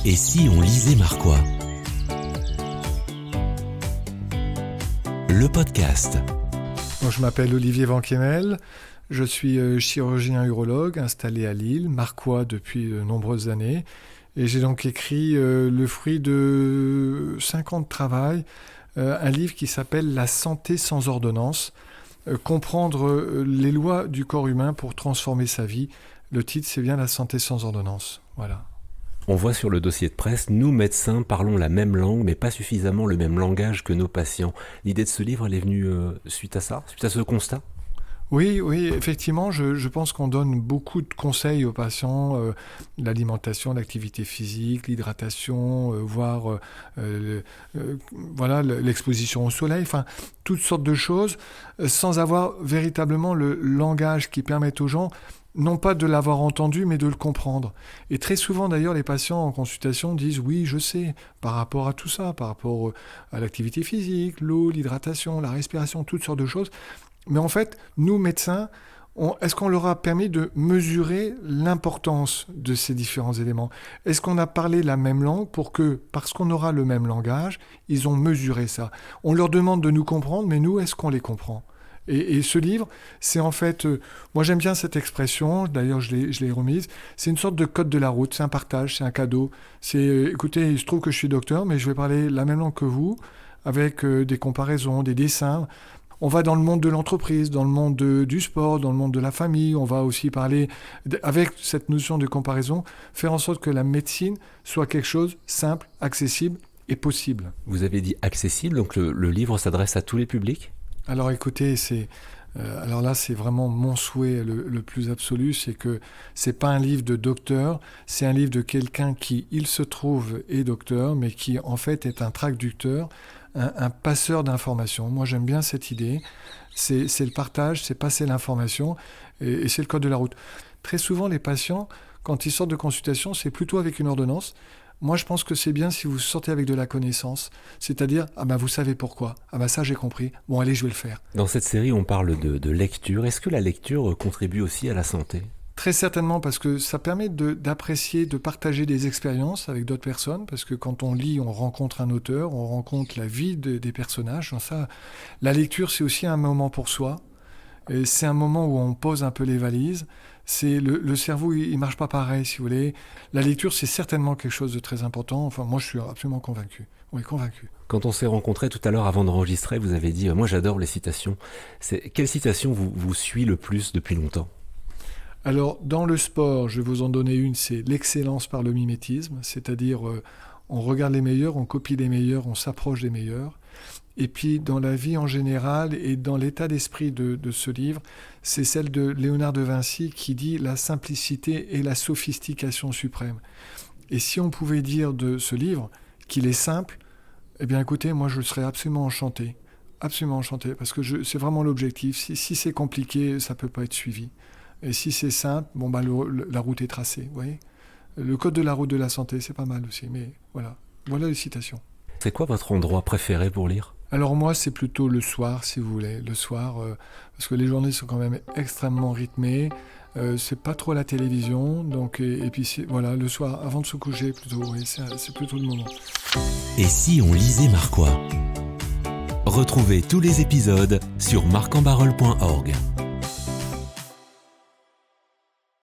Et si on lisait Marquois? Le podcast. Donc, je m'appelle Olivier Vanquemel, je suis chirurgien urologue installé à Lille, marquois depuis de nombreuses années. Et j'ai donc écrit le fruit de 5 ans de travail, un livre qui s'appelle « La santé sans ordonnance », comprendre les lois du corps humain pour transformer sa vie. Le titre, c'est bien « La santé sans ordonnance ». Voilà. On voit sur le dossier de presse, nous médecins parlons la même langue, mais pas suffisamment le même langage que nos patients. L'idée de ce livre, elle est venue suite à ça, suite à ce constat ? Oui, effectivement, je pense qu'on donne beaucoup de conseils aux patients, l'alimentation, l'activité physique, l'hydratation, voire l'exposition au soleil, enfin, toutes sortes de choses, sans avoir véritablement le langage qui permette aux gens non pas de l'avoir entendu, mais de le comprendre. Et très souvent, d'ailleurs, les patients en consultation disent « oui, je sais », par rapport à tout ça, par rapport à l'activité physique, l'eau, l'hydratation, la respiration, toutes sortes de choses. Mais en fait, nous, médecins, est-ce qu'on leur a permis de mesurer l'importance de ces différents éléments ? Est-ce qu'on a parlé la même langue pour que, parce qu'on aura le même langage, ils ont mesuré ça ? On leur demande de nous comprendre, mais nous, est-ce qu'on les comprend ? Et ce livre, c'est en fait... moi, j'aime bien cette expression, d'ailleurs, je l'ai remise. C'est une sorte de code de la route, c'est un partage, c'est un cadeau. C'est, écoutez, il se trouve que je suis docteur, mais je vais parler la même langue que vous, avec des comparaisons, des dessins. On va dans le monde de l'entreprise, dans le monde du sport, dans le monde de la famille. On va aussi parler, avec cette notion de comparaison, faire en sorte que la médecine soit quelque chose de simple, accessible et possible. Vous avez dit accessible, donc le livre s'adresse à tous les publics ? Alors écoutez, alors là c'est vraiment mon souhait le plus absolu, c'est que c'est pas un livre de docteur, c'est un livre de quelqu'un qui, il se trouve, est docteur, mais qui en fait est un traducteur, un passeur d'informations. Moi j'aime bien cette idée, c'est le partage, c'est passer l'information, et c'est le code de la route. Très souvent les patients, quand ils sortent de consultation, c'est plutôt avec une ordonnance. Moi, je pense que c'est bien si vous sortez avec de la connaissance, c'est-à-dire, vous savez pourquoi, ça j'ai compris, bon allez, je vais le faire. Dans cette série, on parle de lecture. Est-ce que la lecture contribue aussi à la santé ? Très certainement, parce que ça permet d'apprécier, de partager des expériences avec d'autres personnes, parce que quand on lit, on rencontre un auteur, on rencontre la vie des personnages. Dans ça, la lecture, c'est aussi un moment pour soi, et c'est un moment où on pose un peu les valises. C'est le cerveau, il marche pas pareil, si vous voulez. La lecture, c'est certainement quelque chose de très important. Enfin, moi, je suis absolument convaincu. Oui, convaincu. Quand on s'est rencontrés tout à l'heure avant d'enregistrer, vous avez dit « moi, j'adore les citations ». Quelle citation vous suit le plus depuis longtemps ? Alors, dans le sport, je vais vous en donner une, c'est l'excellence par le mimétisme, c'est-à-dire on regarde les meilleurs, on copie les meilleurs, on s'approche des meilleurs. Et puis, dans la vie en général et dans l'état d'esprit de ce livre, c'est celle de Léonard de Vinci qui dit « La simplicité est la sophistication suprême ». Et si on pouvait dire de ce livre qu'il est simple, eh bien écoutez, moi je serais absolument enchanté, parce que c'est vraiment l'objectif. Si c'est compliqué, ça ne peut pas être suivi. Et si c'est simple, la route est tracée, vous voyez ? Le code de la route de la santé, c'est pas mal aussi, mais voilà les citations. C'est quoi votre endroit préféré pour lire ? Alors moi, c'est plutôt le soir, si vous voulez. Le soir, parce que les journées sont quand même extrêmement rythmées. C'est pas trop la télévision. Donc, et puis, le soir, avant de se coucher, plutôt, oui, c'est plutôt le moment. Et si on lisait Marquois ? Retrouvez tous les épisodes sur marcambarol.org.